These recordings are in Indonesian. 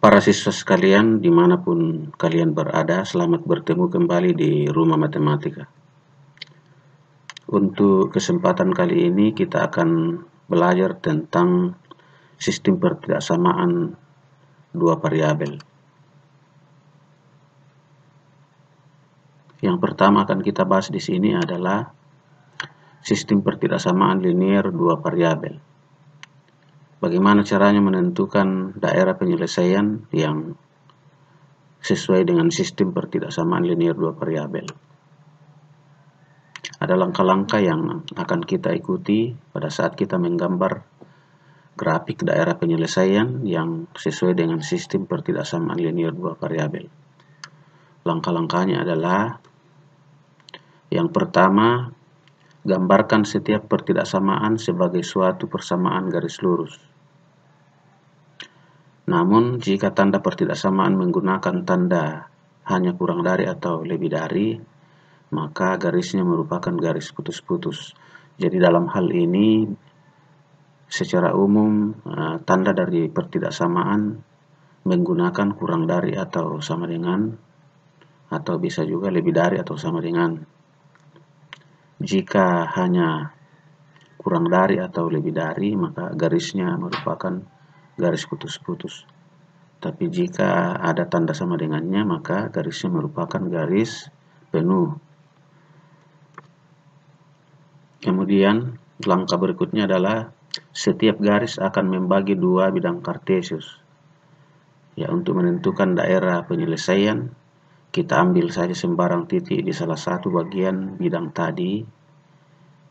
Para siswa sekalian, dimanapun kalian berada, selamat bertemu kembali di Rumah Matematika. Untuk kesempatan kali ini kita akan belajar tentang sistem pertidaksamaan dua variabel. Yang pertama akan kita bahas di sini adalah sistem pertidaksamaan linear dua variabel. Bagaimana caranya menentukan daerah penyelesaian yang sesuai dengan sistem pertidaksamaan linear dua variabel. Ada langkah-langkah yang akan kita ikuti pada saat kita menggambar grafik daerah penyelesaian yang sesuai dengan sistem pertidaksamaan linear dua variabel. Langkah-langkahnya adalah: yang pertama, gambarkan setiap pertidaksamaan sebagai suatu persamaan garis lurus. Namun, jika tanda pertidaksamaan menggunakan tanda hanya kurang dari atau lebih dari, maka garisnya merupakan garis putus-putus. Jadi dalam hal ini, secara umum, tanda dari pertidaksamaan menggunakan kurang dari atau sama dengan, atau bisa juga lebih dari atau sama dengan. Jika hanya kurang dari atau lebih dari, maka garisnya merupakan garis putus-putus. Tapi jika ada tanda sama dengannya, maka garisnya merupakan garis penuh. Kemudian langkah berikutnya adalah setiap garis akan membagi dua bidang kartesius. Ya, untuk menentukan daerah penyelesaian, kita ambil saja sembarang titik di salah satu bagian bidang tadi.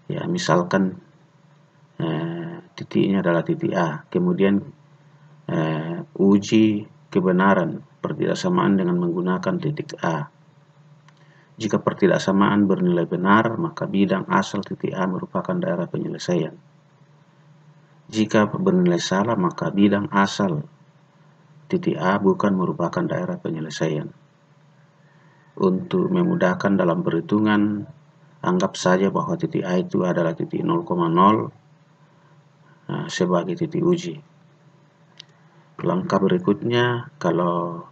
Ya, misalkan titiknya adalah titik A. Kemudian uji kebenaran pertidaksamaan dengan menggunakan titik A. Jika pertidaksamaan bernilai benar, maka bidang asal titik A merupakan daerah penyelesaian. Jika bernilai salah, maka bidang asal titik A bukan merupakan daerah penyelesaian. Untuk memudahkan dalam perhitungan, anggap saja bahwa titik A itu adalah titik 0,0 sebagai titik uji. Langkah berikutnya, kalau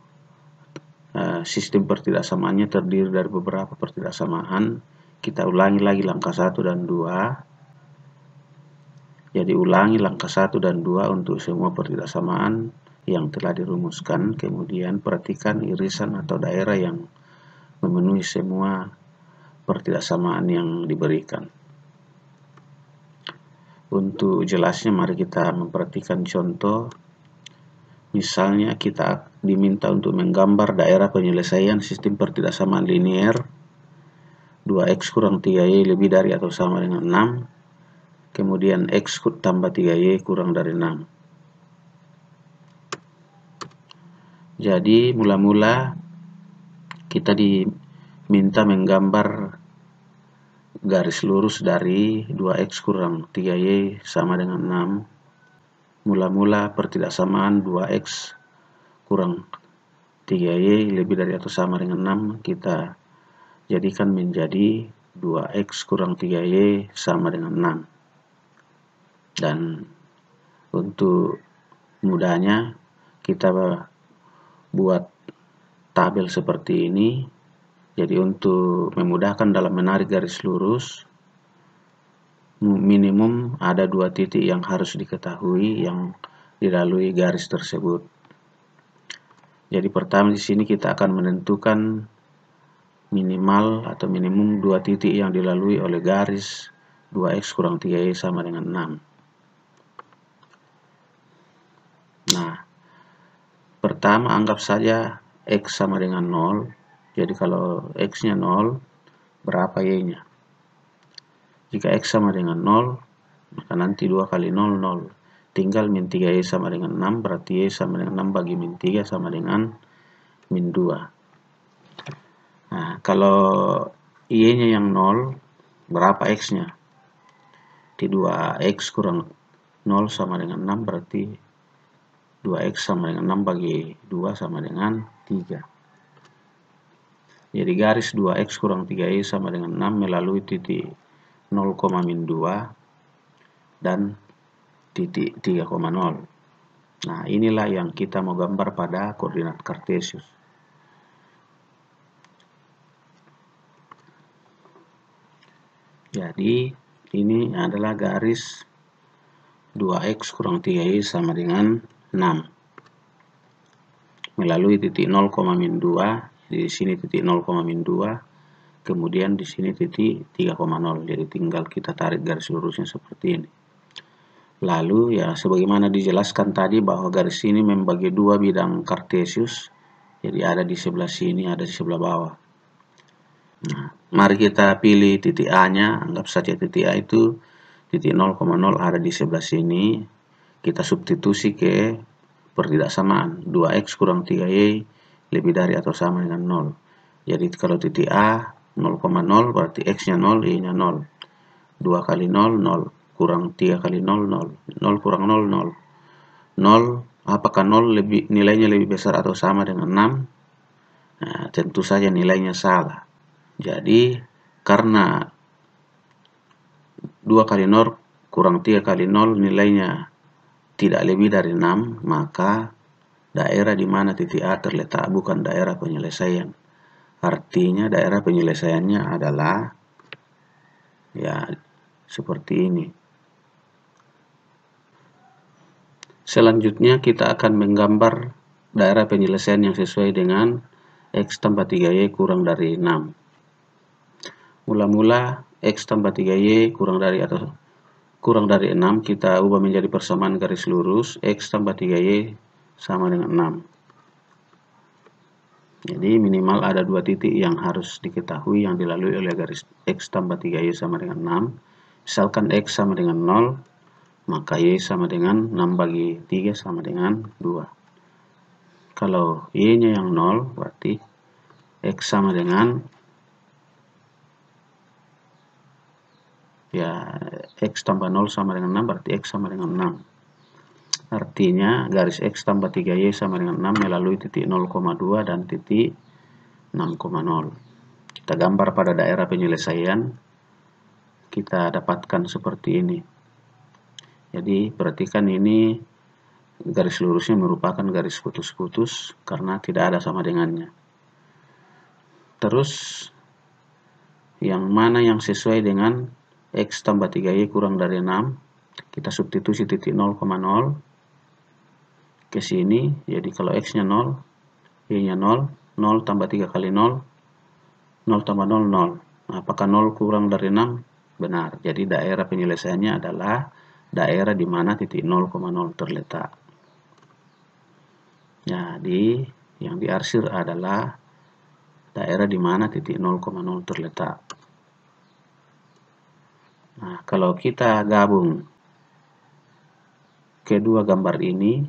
sistem pertidaksamaannya terdiri dari beberapa pertidaksamaan, kita ulangi lagi langkah 1 dan 2. Jadi ulangi langkah 1 dan 2 untuk semua pertidaksamaan yang telah dirumuskan. Kemudian perhatikan irisan atau daerah yang memenuhi semua pertidaksamaan yang diberikan. Untuk jelasnya, mari kita memperhatikan contoh. Misalnya kita diminta untuk menggambar daerah penyelesaian sistem pertidaksamaan linear 2x kurang 3y lebih dari atau sama dengan 6, kemudian x tambah 3y kurang dari 6. Jadi mula-mula kita diminta menggambar garis lurus dari 2x kurang 3y sama dengan 6. Mula-mula pertidaksamaan 2x kurang 3y lebih dari atau sama dengan 6 kita jadikan menjadi 2x kurang 3y sama dengan 6. Dan untuk mudahnya kita buat tabel seperti ini. Jadi untuk memudahkan dalam menarik garis lurus, minimum ada 2 titik yang harus diketahui yang dilalui garis tersebut. Jadi pertama di sini kita akan menentukan minimal atau minimum 2 titik yang dilalui oleh garis 2x kurang 3y sama dengan 6. Nah, pertama anggap saja x sama dengan 0. Jadi kalau x-nya 0, berapa y-nya? Jika x sama dengan 0, maka nanti 2 kali 0, 0. Tinggal min 3y sama dengan 6, berarti y sama dengan 6 bagi min 3 sama dengan min 2. Nah, kalau y-nya yang 0, berapa x-nya? Di 2x kurang 0 sama dengan 6, berarti 2x sama dengan 6 bagi 2 sama dengan 3. Jadi garis 2x kurang 3y sama dengan 6 melalui titik 0,-2 dan titik 3,0. Nah, inilah yang kita mau gambar pada koordinat Kartesius. Jadi, ini adalah garis 2x kurang 3y sama dengan 6. Melalui titik 0, min 2, di sini titik 0, min 2, kemudian di sini titik 3,0. Jadi tinggal kita tarik garis lurusnya seperti ini. Lalu ya sebagaimana dijelaskan tadi bahwa garis ini membagi dua bidang Kartesius. Jadi ada di sebelah sini, ada di sebelah bawah. Nah, mari kita pilih titik A-nya. Anggap saja titik A itu titik 0,0 ada di sebelah sini. Kita substitusi ke pertidaksamaan 2x kurang 3y lebih dari atau sama dengan 0. Jadi kalau titik A 0,0 berarti x-nya 0, y-nya 0. 2 kali 0, 0. Kurang 3 kali 0, 0. 0 kurang 0, 0. 0, apakah 0 nilainya lebih besar atau sama dengan 6? Nah, tentu saja nilainya salah. Jadi, karena 2 kali 0 kurang 3 kali 0 nilainya tidak lebih dari 6, maka daerah di mana titik A terletak bukan daerah penyelesaian. Artinya daerah penyelesaiannya adalah ya seperti ini. Selanjutnya kita akan menggambar daerah penyelesaian yang sesuai dengan x tambah 3y kurang dari 6. Mula-mula x tambah 3y kurang dari 6 kita ubah menjadi persamaan garis lurus x tambah 3y sama dengan 6. Jadi minimal ada dua titik yang harus diketahui yang dilalui oleh garis x tambah 3y sama dengan 6. Misalkan x sama dengan 0, maka y sama dengan 6 bagi 3 sama dengan 2. Kalau y-nya yang 0, berarti x sama dengan x tambah 0 sama dengan 6, berarti x sama dengan 6. Artinya garis x tambah 3y sama dengan 6 melalui titik 0,2 dan titik 6,0. Kita gambar pada daerah penyelesaian, kita dapatkan seperti ini. Jadi perhatikan ini garis lurusnya merupakan garis putus-putus karena tidak ada sama dengannya. Terus yang mana yang sesuai dengan x tambah 3y kurang dari 6, kita substitusi titik 0,0 ke sini. Jadi kalau x-nya 0, y-nya 0, 0 tambah 3 kali 0, 0 tambah 0, 0. Apakah 0 kurang dari 6? Benar. Jadi daerah penyelesaiannya adalah daerah di mana titik 0,0 terletak. Jadi yang diarsir adalah daerah di mana titik 0,0 terletak. Nah, kalau kita gabung kedua gambar ini,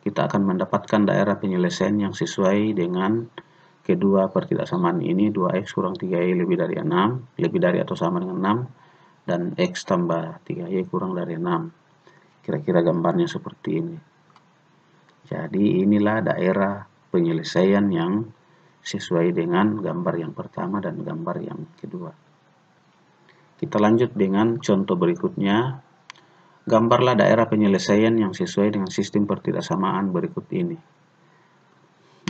kita akan mendapatkan daerah penyelesaian yang sesuai dengan kedua pertidaksamaan ini, 2x kurang 3y lebih dari 6, lebih dari atau sama dengan 6, dan x tambah 3y kurang dari 6. Kira-kira gambarnya seperti ini. Jadi inilah daerah penyelesaian yang sesuai dengan gambar yang pertama dan gambar yang kedua. Kita lanjut dengan contoh berikutnya. Gambarlah daerah penyelesaian yang sesuai dengan sistem pertidaksamaan berikut ini.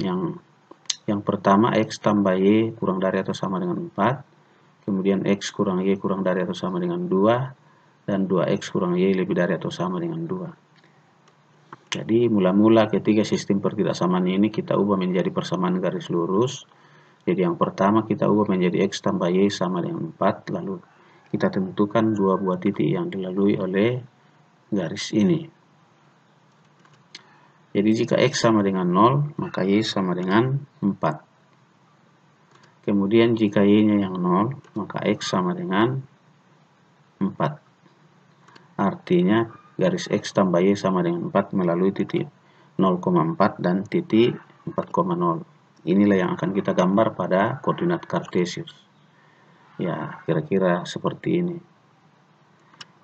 Yang pertama x tambah y kurang dari atau sama dengan 4, kemudian x kurang y kurang dari atau sama dengan 2, dan 2x kurang y lebih dari atau sama dengan 2. Jadi mula-mula ketiga sistem pertidaksamaan ini kita ubah menjadi persamaan garis lurus. Jadi yang pertama kita ubah menjadi x tambah y sama dengan 4, lalu kita tentukan dua buah titik yang dilalui oleh garis ini. Jadi jika x sama dengan 0, maka y sama dengan 4. Kemudian jika y-nya yang 0, maka x sama dengan 4. Artinya garis x tambah y sama dengan 4 melalui titik 0,4 dan titik 4,0. Inilah yang akan kita gambar pada koordinat Kartesius. Ya, kira-kira seperti ini.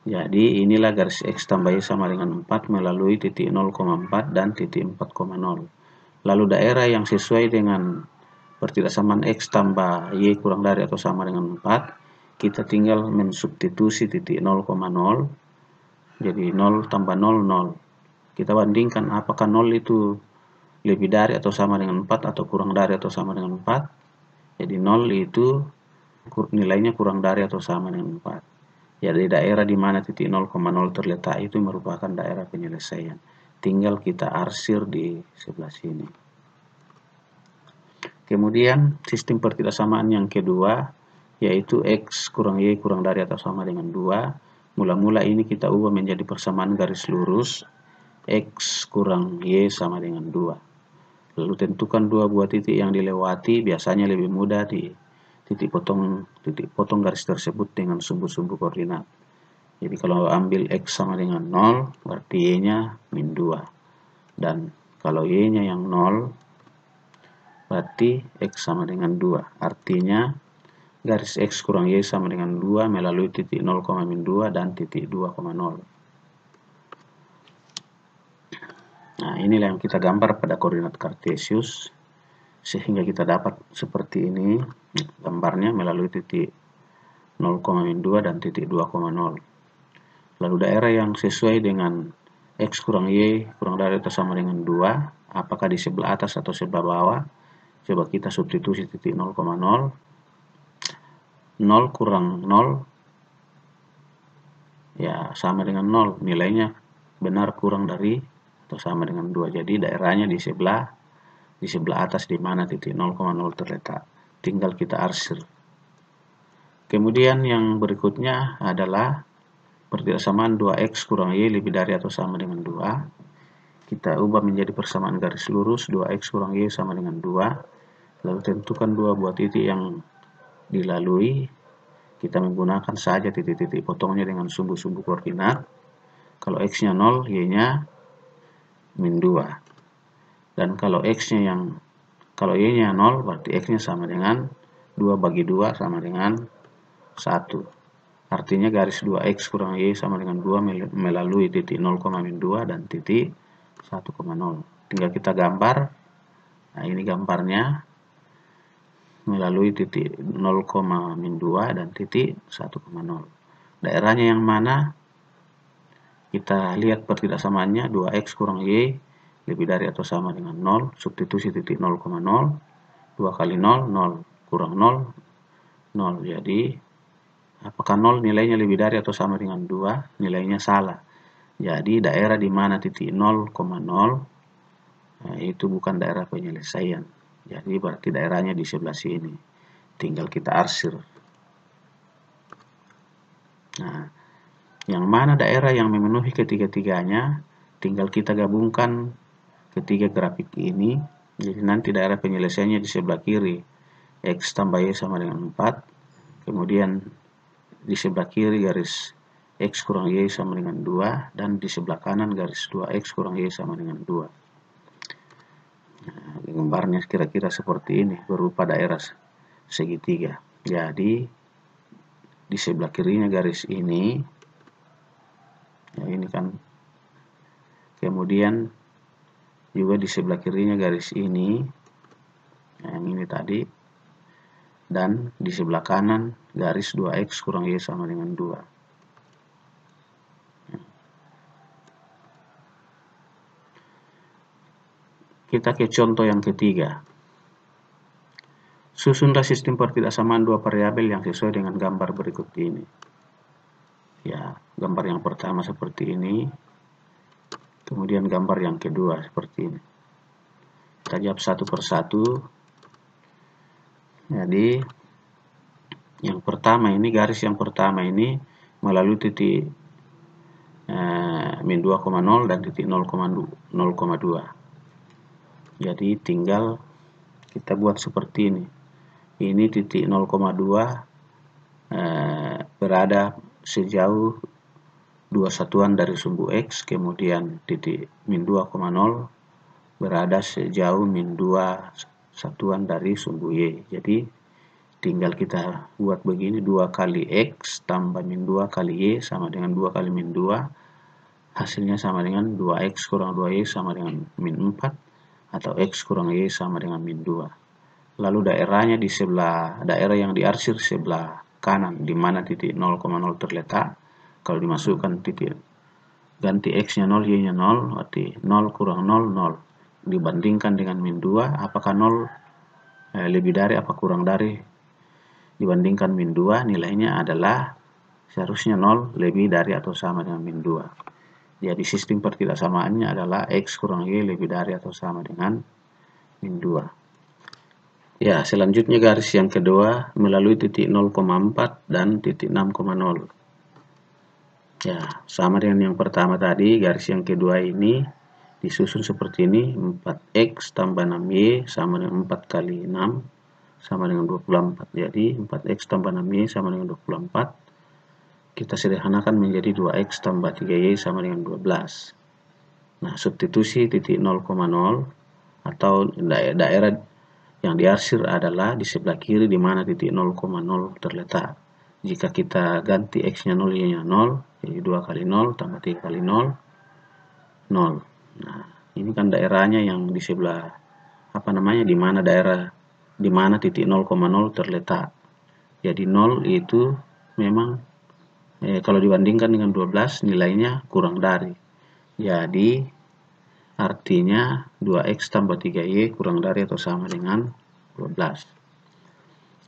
Jadi inilah garis x tambah y sama dengan 4 melalui titik 0,4 dan titik 4,0. Lalu daerah yang sesuai dengan pertidaksamaan x tambah y kurang dari atau sama dengan 4, kita tinggal mensubstitusi titik 0,0. Jadi 0 tambah 0, 0. kita bandingkan apakah 0 itu lebih dari atau sama dengan 4 atau kurang dari atau sama dengan 4. Jadi 0 itu nilainya kurang dari atau sama dengan 4. Jadi daerah di mana titik 0,0 terletak itu merupakan daerah penyelesaian. Tinggal kita arsir di sebelah sini. Kemudian sistem pertidaksamaan yang kedua, yaitu X kurang Y kurang dari atau sama dengan 2. Mula-mula ini kita ubah menjadi persamaan garis lurus X kurang Y sama dengan 2. Lalu tentukan dua buah titik yang dilewati. Biasanya lebih mudah di titik potong garis tersebut dengan sumbu-sumbu koordinat. Jadi kalau ambil X sama dengan 0, berarti Y-nya min 2. Dan kalau Y-nya yang 0, berarti X sama dengan 2. Artinya garis X kurang Y sama dengan 2 melalui titik 0, min 2 dan titik 2,0. Nah, inilah yang kita gambar pada koordinat Kartesius, sehingga kita dapat seperti ini gambarnya melalui titik 0, min 2 dan titik 2,0. Lalu daerah yang sesuai dengan X kurang Y kurang dari atau sama dengan 2, apakah di sebelah atas atau sebelah bawah? Coba kita substitusi titik 0,0. 0 kurang 0 ya sama dengan 0, nilainya benar kurang dari atau sama dengan 2. Jadi daerahnya di sebelah atas di mana titik 0,0 terletak. Tinggal kita arsir. Kemudian yang berikutnya adalah pertidaksamaan 2X kurang Y lebih dari atau sama dengan 2. Kita ubah menjadi persamaan garis lurus 2X kurang Y sama dengan 2. Lalu tentukan dua buah titik yang dilalui. Kita menggunakan saja titik-titik potongnya dengan sumbu-sumbu koordinat. Kalau X-nya 0, Y-nya min 2. Dan kalau Y-nya 0, berarti X-nya sama dengan 2 bagi 2 sama dengan 1. Artinya garis 2X kurang Y sama dengan 2 melalui titik 0, min 2 dan titik 1,0. Tinggal kita gambar. Nah, ini gambarnya melalui titik 0, min 2 dan titik 1,0. Daerahnya yang mana? Kita lihat pertidaksamaannya 2X kurang Y lebih dari atau sama dengan 0. Substitusi titik 0,0. 2 kali 0, 0 kurang 0, 0. Jadi apakah 0 nilainya lebih dari atau sama dengan 2? Nilainya salah. Jadi daerah di mana titik 0,0 itu bukan daerah penyelesaian. Jadi berarti daerahnya di sebelah sini. Tinggal kita arsir. Nah, yang mana daerah yang memenuhi ketiga-tiganya, tinggal kita gabungkan ketiga grafik ini. Jadi nanti daerah penyelesaiannya di sebelah kiri. X tambah Y sama dengan 4. Kemudian di sebelah kiri garis X kurang Y sama dengan 2. Dan di sebelah kanan garis 2X kurang Y sama dengan 2. Nah, gambarnya kira-kira seperti ini, berupa daerah segitiga. Jadi di sebelah kirinya garis ini, ya ini kan, kemudian juga di sebelah kirinya garis ini, yang ini tadi, dan di sebelah kanan garis 2X kurang Y sama dengan 2. Kita ke contoh yang ketiga. Susunlah sistem pertidaksamaan dua variabel yang sesuai dengan gambar berikut ini. Ya, gambar yang pertama seperti ini. Kemudian gambar yang kedua seperti ini. Kita jawab satu persatu. Jadi yang pertama ini, garis yang pertama ini melalui titik min 2,0 dan titik 0,2. Jadi tinggal kita buat seperti ini. Ini titik 0,2 berada sejauh 2 satuan dari sumbu X. Kemudian titik min 2,0 berada sejauh min 2 satuan dari sumbu Y. Jadi tinggal kita buat begini. 2 kali X tambah min 2 kali Y sama dengan 2 kali min 2. Hasilnya sama dengan 2X kurang 2Y sama dengan min 4. Atau X kurang Y sama dengan min 2. Lalu daerahnya di sebelah, daerah yang diarsir sebelah kanan, di mana titik 0,0 terletak. Kalau dimasukkan titik ganti X-nya 0, Y-nya 0, berarti 0 kurang 0, 0. Dibandingkan dengan min 2, apakah 0 lebih dari apa kurang dari? Dibandingkan min 2, nilainya adalah seharusnya 0 lebih dari atau sama dengan min 2. Jadi sistem pertidaksamaannya adalah X kurang Y lebih dari atau sama dengan min 2. Ya, selanjutnya garis yang kedua melalui titik 0,4 dan titik 6,0. Ya, sama dengan yang pertama tadi, garis yang kedua ini disusun seperti ini, 4X tambah 6Y sama dengan 4 kali 6 sama dengan 24. Jadi 4X tambah 6Y sama dengan 24. Kita sederhanakan menjadi 2X tambah 3Y sama dengan 12. Nah, substitusi titik 0,0 atau daerah yang diarsir adalah di sebelah kiri di mana titik 0,0 terletak. Jika kita ganti X-nya 0, Y-nya 0, jadi 2 kali 0 tambah 3 kali 0, 0. Nah, ini kan daerahnya yang di sebelah, di mana di mana titik 0,0 terletak. Jadi 0 itu memang, kalau dibandingkan dengan 12, nilainya kurang dari. Jadi, artinya 2X tambah 3Y kurang dari atau sama dengan 12.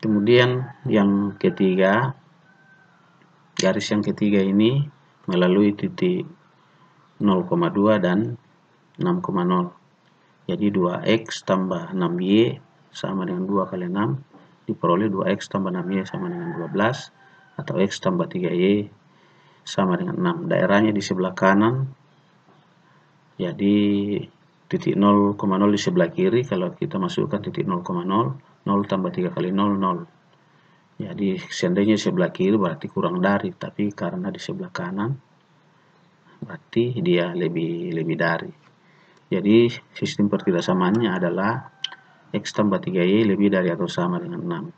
Kemudian yang ketiga, garis yang ketiga ini melalui titik 0,2 dan 6,0. Jadi 2X tambah 6Y sama dengan 2 kali 6 diperoleh 2X tambah 6Y sama dengan 12 atau X tambah 3Y sama dengan 6. Daerahnya di sebelah kanan. Jadi titik 0,0 di sebelah kiri, kalau kita masukkan titik 0,0, 0 tambah 3 kali 0, 0. Jadi seandainya di sebelah kiri berarti kurang dari, tapi karena di sebelah kanan berarti dia lebih dari. Jadi sistem pertidaksamaannya adalah X tambah 3Y lebih dari atau sama dengan 6.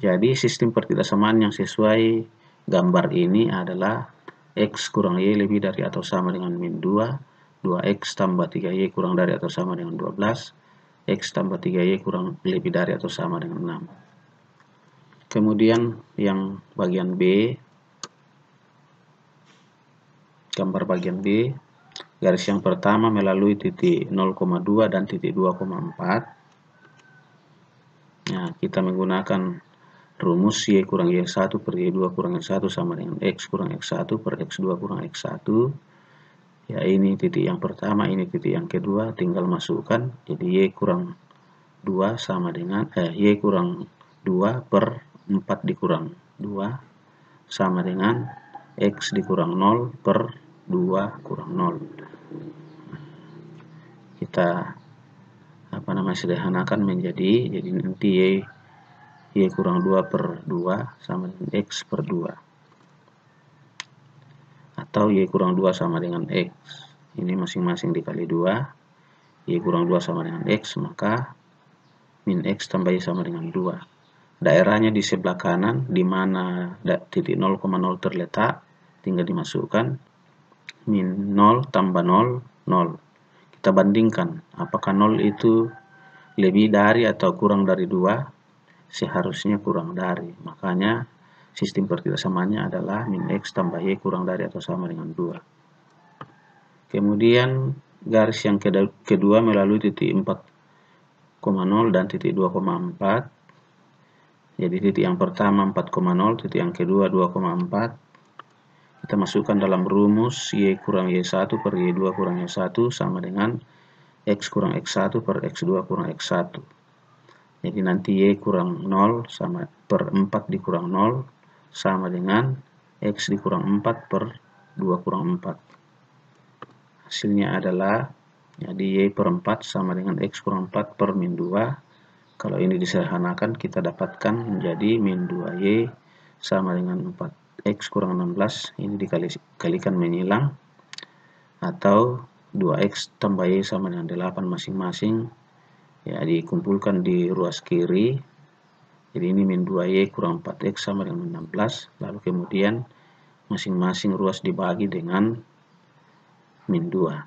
Jadi sistem pertidaksamaan yang sesuai gambar ini adalah X kurang Y lebih dari atau sama dengan min 2, 2X tambah 3Y kurang dari atau sama dengan 12, X tambah 3Y kurang lebih dari atau sama dengan 6. Kemudian yang bagian B, gambar bagian B, garis yang pertama melalui titik 0,2 dan titik 2,4. Nah, kita menggunakan rumus Y kurang Y1 per Y2 kurang Y1 sama dengan X kurang X1 per X2 kurang X1. Ya, ini titik yang pertama, ini titik yang kedua, tinggal masukkan. Jadi Y kurang 2 sama dengan Y kurang 2 per 4 dikurang 2 sama dengan X dikurang 0 per 2 kurang 0. Kita sederhanakan menjadi, jadi nanti Y kurang 2 per 2 sama dengan X per 2. Atau Y kurang 2 sama dengan X. Ini masing-masing dikali 2. Y kurang 2 sama dengan X, maka min X tambah Y sama dengan 2. Daerahnya di sebelah kanan, di mana titik 0,0 terletak, tinggal dimasukkan. Min 0 tambah 0, 0. Kita bandingkan, apakah 0 itu lebih dari atau kurang dari 2? Seharusnya kurang dari. Makanya sistem pertidaksamaannya adalah min X tambah Y kurang dari atau sama dengan 2. Kemudian garis yang kedua melalui titik 4,0 dan titik 2,4. Jadi titik yang pertama 4,0, titik yang kedua 2,4. Kita masukkan dalam rumus Y kurang Y1 per Y2 kurang Y1 sama dengan X kurang X1 per X2 kurang X1. Jadi nanti Y kurang 0 sama per 4 dikurang 0 sama dengan X dikurang 4 per 2 kurang 4. Hasilnya adalah, jadi Y per 4 sama dengan X kurang 4 per min 2. Kalau ini disederhanakan, kita dapatkan menjadi min 2Y sama dengan 4X kurang 16. Ini dikalikan menyilang. Atau 2X tambah Y sama dengan 8 masing-masing. Ya, dikumpulkan di ruas kiri. Jadi ini min 2Y kurang 4X sama dengan 16. Lalu kemudian masing-masing ruas dibagi dengan min 2.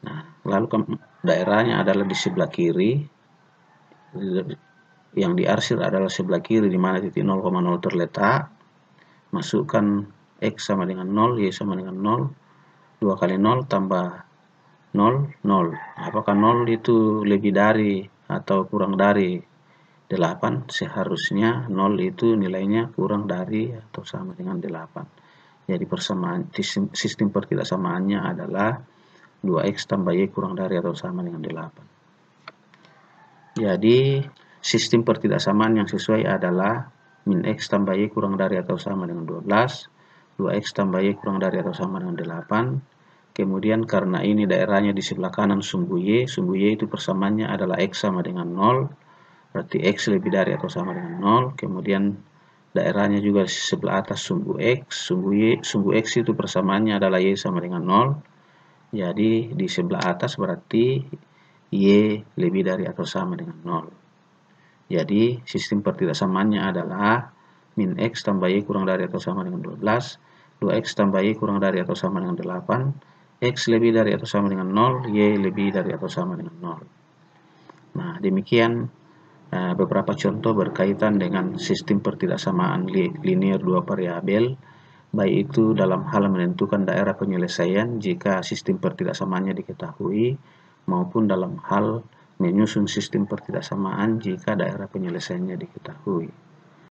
Nah, lalu daerahnya adalah di sebelah kiri. Yang diarsir adalah sebelah kiri di mana titik 0,0 terletak. masukkan X sama dengan 0, Y sama dengan 0, 2 kali 0 tambah 0, 0. Apakah 0 itu lebih dari atau kurang dari 8? Seharusnya 0 itu nilainya kurang dari atau sama dengan 8. Jadi persamaan sistem pertidaksamaannya adalah 2X tambah Y kurang dari atau sama dengan 8. Jadi sistem pertidaksamaan yang sesuai adalah min X tambah Y kurang dari atau sama dengan 12, 2X tambah Y kurang dari atau sama dengan 8. Kemudian karena ini daerahnya di sebelah kanan sumbu Y itu persamaannya adalah X sama dengan 0, berarti X lebih dari atau sama dengan 0. Kemudian daerahnya juga di sebelah atas sumbu X, sumbu X itu persamaannya adalah Y sama dengan 0. Jadi di sebelah atas berarti Y lebih dari atau sama dengan 0. Jadi sistem pertidaksamaannya adalah min X tambah Y kurang dari atau sama dengan 12, 2X tambah Y kurang dari atau sama dengan 8, X lebih dari atau sama dengan 0, Y lebih dari atau sama dengan 0. Nah, demikian beberapa contoh berkaitan dengan sistem pertidaksamaan linear dua variabel, baik itu dalam hal menentukan daerah penyelesaian jika sistem pertidaksamaannya diketahui, maupun dalam hal menyusun sistem pertidaksamaan jika daerah penyelesaiannya diketahui.